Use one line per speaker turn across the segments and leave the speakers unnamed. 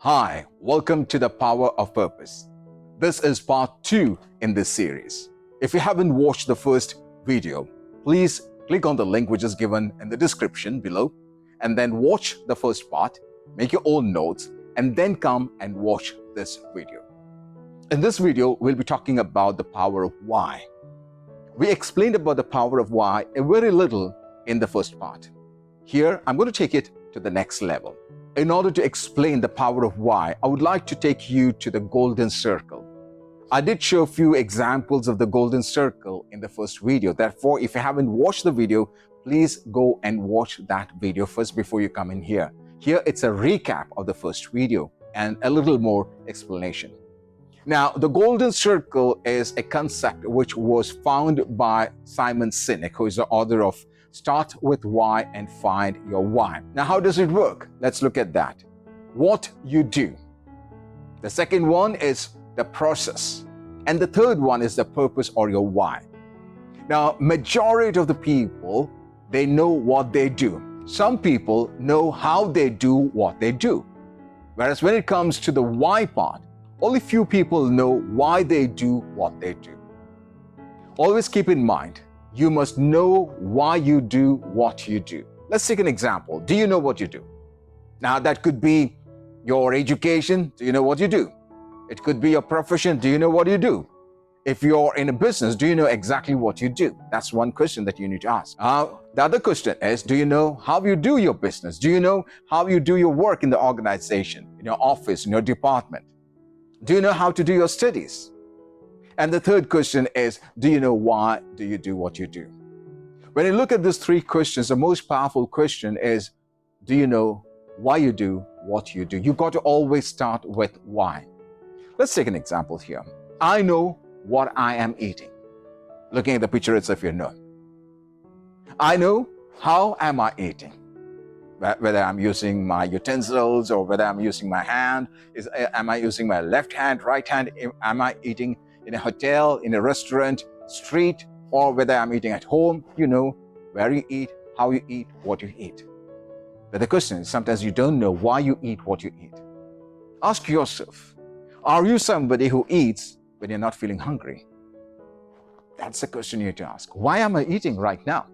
Hi, welcome to the Power of Purpose. This is part 2 in this series. If you haven't watched the first video, please click on the link which is given in the description below and then watch the first part, make your own notes, and then come and watch this video. In this video, we'll be talking about the power of why. We explained about the power of why a very little in the first part. Here, I'm going to take it to the next level. In order to explain the power of why, I would like to take you to the golden circle. I did show a few examples of the golden circle in the first video. Therefore, if you haven't watched the video, please go and watch that video first before you come in here. Here, it's a recap of the first video and a little more explanation. Now, the golden circle is a concept which was found by Simon Sinek, who is the author of Start with Why and Find Your Why. Now, how does it work? Let's look at that. What you do. The second one is the process. And the third one is the purpose or your why. Now, majority of the people, they know what they do. Some people know how they do what they do. Whereas when it comes to the why part, only few people know why they do what they do. Always keep in mind, you must know why you do what you do. Let's take an example. Do you know what you do? Now, that could be your education. Do you know what you do? It could be your profession. Do you know what you do? If you're in a business, do you know exactly what you do? That's one question that you need to ask. The other question is, do you know how you do your business? Do you know how you do your work in the organization, in your office, in your department? Do you know how to do your studies? And the third question is, do you know why do you do what you do? When you look at these three questions, the most powerful question is, do you know why you do what you do? You've got to always start with why. Let's take an example here. I know what I am eating. Looking at the picture itself, you know. I know how am I eating. Whether I'm using my utensils or whether I'm using my hand, am I using my left hand, right hand? Am I eating in a hotel, in a restaurant, street, or whether I'm eating at home? You know where you eat, how you eat, what you eat. But the question is, sometimes you don't know why you eat what you eat. Ask yourself, are you somebody who eats when you're not feeling hungry? That's the question you need to ask. Why am I eating right now?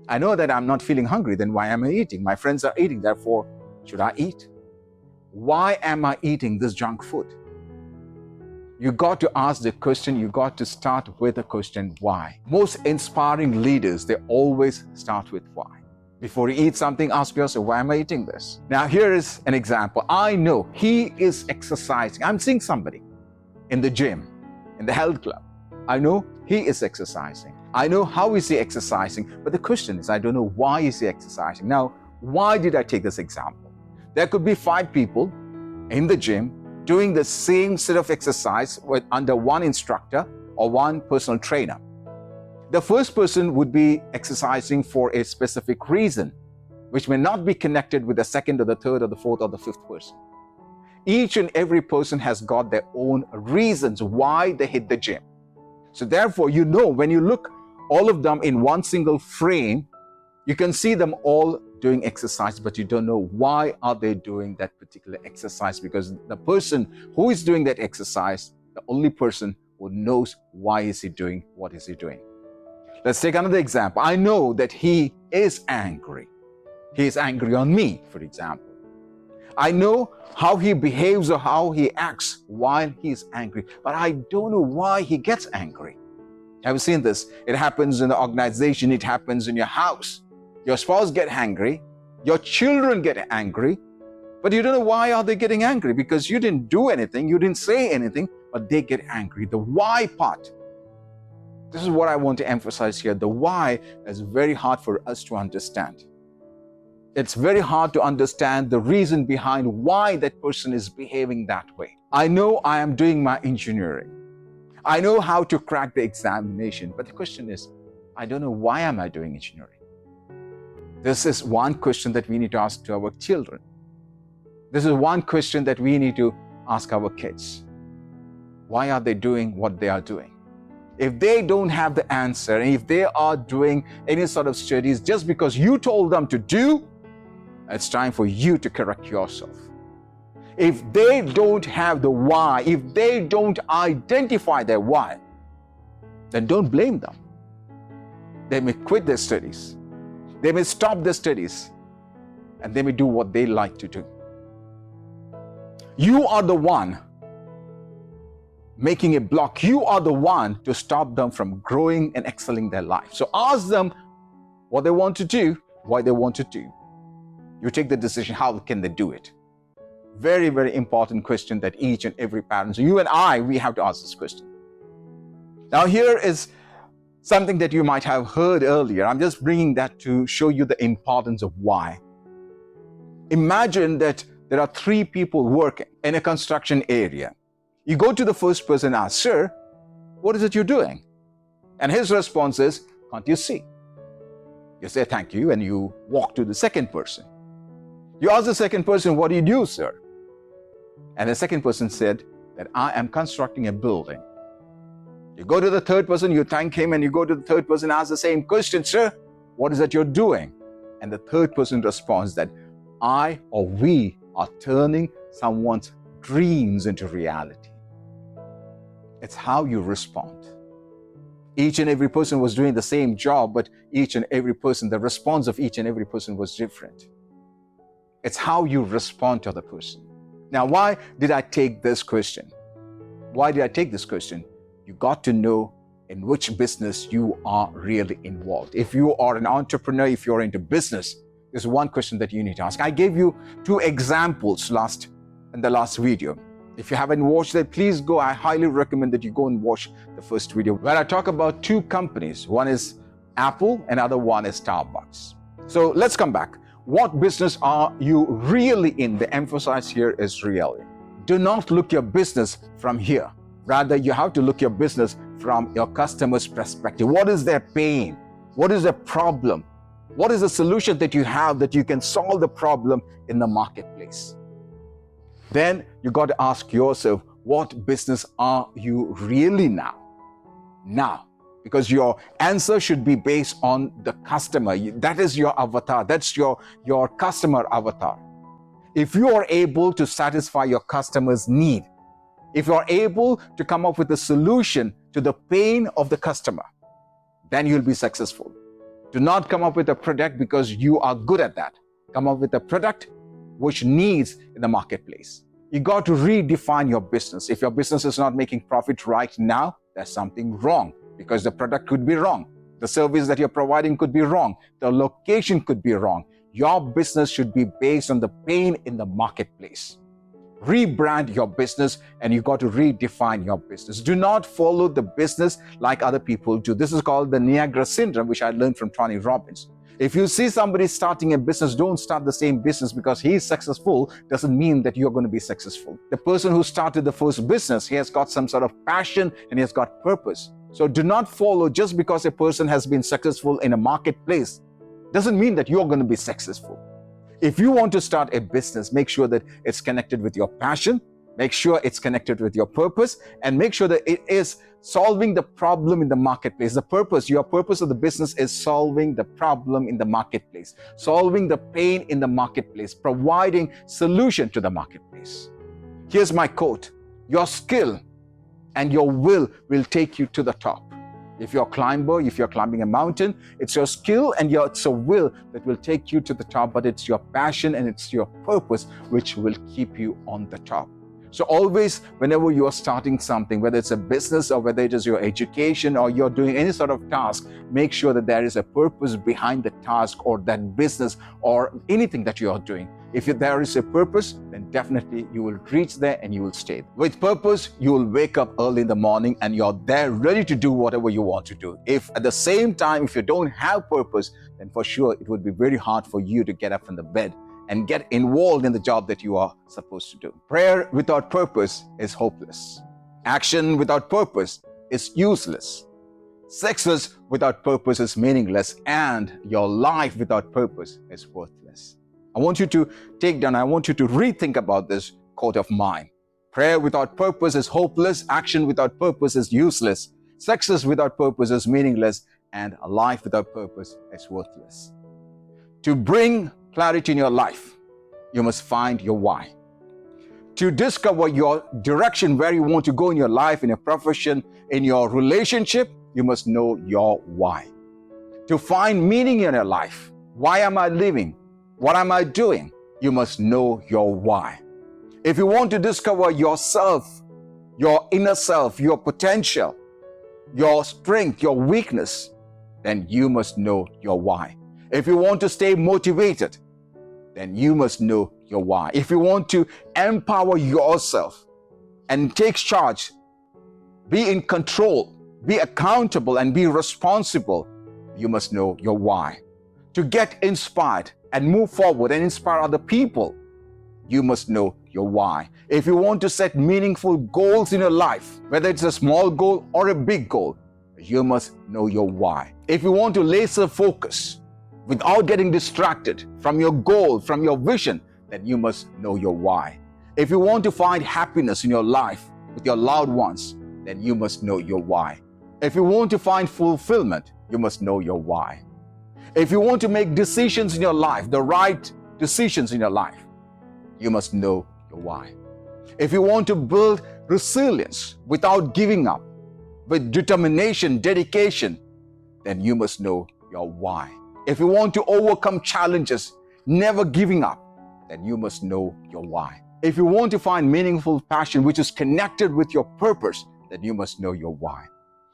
I know that I'm not feeling hungry, then why am I eating? My friends are eating, therefore, should I eat? Why am I eating this junk food? You got to ask the question, you got to start with the question, why? Most inspiring leaders, they always start with why. Before you eat something, ask yourself, why am I eating this? Now, here is an example. I know he is exercising. I'm seeing somebody in the gym, in the health club. I know he is exercising. I know how is he exercising, but the question is, I don't know why is he exercising. Now, why did I take this example? There could be 5 people in the gym doing the same set of exercise under one instructor or one personal trainer. The first person would be exercising for a specific reason, which may not be connected with the second or the third or the fourth or the fifth person. Each and every person has got their own reasons why they hit the gym. So therefore, you know, when you look all of them in one single frame, you can see them all doing exercise, but you don't know why are they doing that particular exercise, because the person who is doing that exercise, the only person who knows why is he doing what is he doing. Let's take another example. I know that he is angry. He is angry on me, for example. I know how he behaves or how he acts while he is angry, but I don't know why he gets angry. Have you seen this? It happens in the organization, it happens in your house. Your spouse gets angry, your children get angry, but you don't know why are they getting angry, because you didn't do anything, you didn't say anything, but they get angry. The why part. This is what I want to emphasize here. The why is very hard for us to understand. It's very hard to understand the reason behind why that person is behaving that way. I know I am doing my engineering. I know how to crack the examination, but the question is, I don't know why am I doing engineering. This is one question that we need to ask to our children. This is one question that we need to ask our kids. Why are they doing what they are doing? If they don't have the answer, and if they are doing any sort of studies just because you told them to do, it's time for you to correct yourself. If they don't have the why, if they don't identify their why, then don't blame them. They may quit their studies. They may stop their studies, and they may do what they like to do. You are the one making a block. You are the one to stop them from growing and excelling their life. So ask them what they want to do, why they want to do. You take the decision, how can they do it? Very, very important question that each and every parent, so you and I, we have to ask this question. Now here is something that you might have heard earlier. I'm just bringing that to show you the importance of why. Imagine that there are 3 people working in a construction area. You go to the first person and ask, "Sir, what is it you're doing?" And his response is, "Can't you see?" You say, "Thank you," and you walk to the second person. You ask the second person, "What do you do, sir?" And the second person said that, "I am constructing a building." You go to the third person, you thank him, and you go to the third person, ask the same question, "Sir, what is it you're doing?" And the third person responds that, "I or we are turning someone's dreams into reality." It's how you respond. Each and every person was doing the same job, but each and every person, the response of each and every person was different. It's how you respond to the person. Now, why did I take this question? Why did I take this question? You got to know in which business you are really involved. If you are an entrepreneur, if you're into business, there's one question that you need to ask. I gave you 2 examples in the last video. If you haven't watched it, please go. I highly recommend that you go and watch the first video where I talk about 2 companies. One is Apple, another one is Starbucks. So let's come back. What business are you really in? The emphasis here is really. Do not look your business from here. Rather, you have to look your business from your customer's perspective. What is their pain? What is their problem? What is the solution that you have that you can solve the problem in the marketplace? Then you got to ask yourself, what business are you really now? Now, because your answer should be based on the customer. That is your avatar. That's your customer avatar. If you are able to satisfy your customer's need, if you are able to come up with a solution to the pain of the customer, then you'll be successful. Do not come up with a product because you are good at that. Come up with a product which needs in the marketplace. You got to redefine your business. If your business is not making profit right now, there's something wrong because the product could be wrong. The service that you're providing could be wrong. The location could be wrong. Your business should be based on the pain in the marketplace. Rebrand your business and you got to redefine your business. Do not follow the business like other people do. This is called the Niagara syndrome, which I learned from Tony Robbins. If you see somebody starting a business, don't start the same business because he is successful doesn't mean that you're going to be successful. The person who started the first business, he has got some sort of passion and he has got purpose. So do not follow just because a person has been successful in a marketplace doesn't mean that you're going to be successful. If you want to start a business, make sure that it's connected with your passion, make sure it's connected with your purpose, and make sure that it is solving the problem in the marketplace. Your purpose of the business is solving the problem in the marketplace, solving the pain in the marketplace, providing solution to the marketplace. Here's my quote: your skill and your will take you to the top. If you're a climber, if you're climbing a mountain, it's your skill and it's your will that will take you to the top, but it's your passion and it's your purpose which will keep you on the top. So always, whenever you are starting something, whether it's a business or whether it is your education or you're doing any sort of task, make sure that there is a purpose behind the task or that business or anything that you are doing. If there is a purpose, then definitely you will reach there and you will stay. With purpose, you will wake up early in the morning and you're there ready to do whatever you want to do. If at the same time, if you don't have purpose, then for sure it would be very hard for you to get up from the bed and get involved in the job that you are supposed to do. Prayer without purpose is hopeless. Action without purpose is useless. Success without purpose is meaningless, and your life without purpose is worthless. I want you to rethink about this quote of mine. Prayer without purpose is hopeless. Action without purpose is useless. Success without purpose is meaningless, and a life without purpose is worthless. To bring clarity in your life, you must find your why. To discover your direction, where you want to go in your life, in your profession, in your relationship, you must know your why. To find meaning in your life, why am I living? What am I doing? You must know your why. If you want to discover yourself, your inner self, your potential, your strength, your weakness, then you must know your why. If you want to stay motivated, then you must know your why. If you want to empower yourself and take charge, be in control, be accountable, and be responsible, you must know your why. To get inspired and move forward and inspire other people, you must know your why. If you want to set meaningful goals in your life, whether it's a small goal or a big goal, you must know your why. If you want to laser focus without getting distracted from your goal, from your vision, then you must know your why. If you want to find happiness in your life with your loved ones, then you must know your why. If you want to find fulfillment, you must know your why. If you want to make decisions in your life, the right decisions in your life, you must know your why. If you want to build resilience without giving up, with determination, dedication, then you must know your why. If you want to overcome challenges, never giving up, then you must know your why. If you want to find meaningful passion which is connected with your purpose, then you must know your why.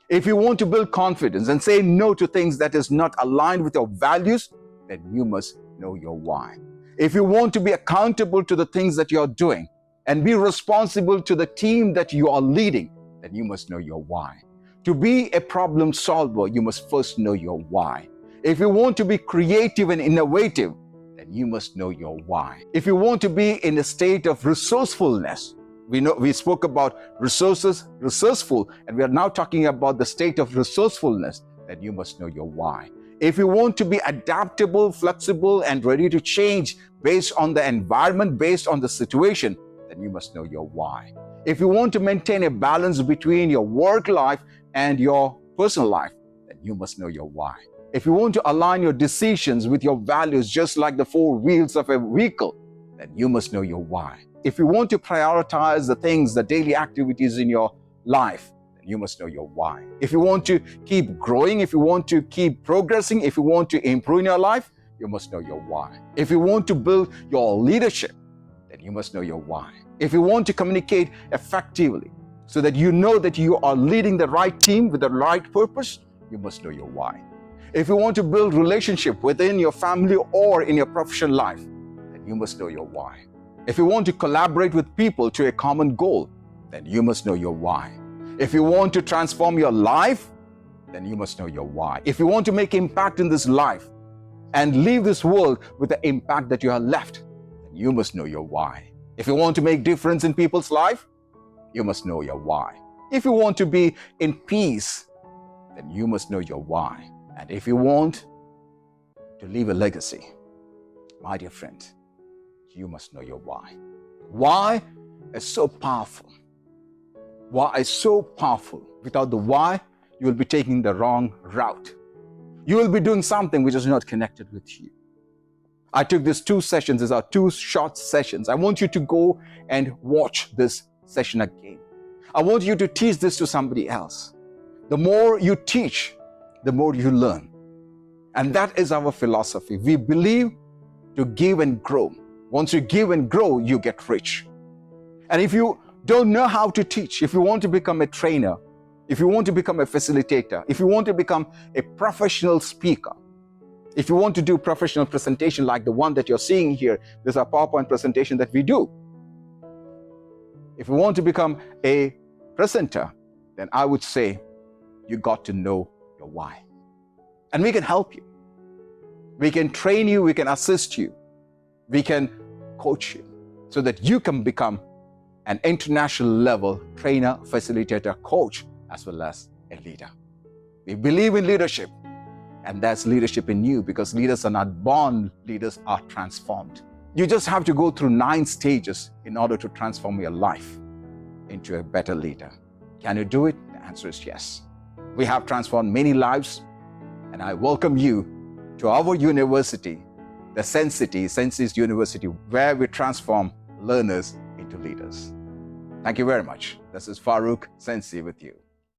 If you want to build confidence and say no to things that is not aligned with your values, then you must know your why. If you want to be accountable to the things that you're doing and be responsible to the team that you are leading, then you must know your why. To be a problem solver, you must first know your why. If you want to be creative and innovative, then you must know your why. If you want to be in a state of resourcefulness, we spoke about resourceful, and we are now talking about the state of resourcefulness, then you must know your why. If you want to be adaptable, flexible, and ready to change based on the environment, based on the situation, then you must know your why. If you want to maintain a balance between your work life and your personal life, then you must know your why. If you want to align your decisions with your values, just like the four wheels of a vehicle, then you must know your why. If you want to prioritize the things, the daily activities in your life, then you must know your why. If you want to keep growing, if you want to keep progressing, if you want to improve in your life, you must know your why. If you want to build your leadership, then you must know your why. If you want to communicate effectively so that you know that you are leading the right team with the right purpose, you must know your why. If you want to build relationship within your family or in your professional life, then you must know your why. If you want to collaborate with people to a common goal, then you must know your why. If you want to transform your life, then you must know your why. If you want to make impact in this life and leave this world with the impact that you have left, then you must know your why. If you want to make difference in people's life, you must know your why. If you want to be in peace, then you must know your why. And if you want to leave a legacy, my dear friend, you must know your why. Why is so powerful. Why is so powerful. Without the why, you will be taking the wrong route. You will be doing something which is not connected with you. I took these 2 sessions. These are 2 short sessions. I want you to go and watch this session again. I want you to teach this to somebody else. The more you teach, the more you learn. And that is our philosophy. We believe to give and grow. Once you give and grow, you get rich. And if you don't know how to teach, if you want to become a trainer, if you want to become a facilitator, if you want to become a professional speaker, if you want to do professional presentation like the one that you're seeing here, there's a PowerPoint presentation that we do. If you want to become a presenter, then I would say you got to know your why. And we can help you. We can train you, we can assist you, we can coach you so that you can become an international level trainer, facilitator, coach, as well as a leader. We believe in leadership, and that's leadership in you, because leaders are not born, leaders are transformed. You just have to go through 9 stages in order to transform your life into a better leader. Can you do it? The answer is yes. We have transformed many lives, and I welcome you to our university, the Sensei's University, where we transform learners into to lead us. Thank you very much. This is Farookh Sensei with you.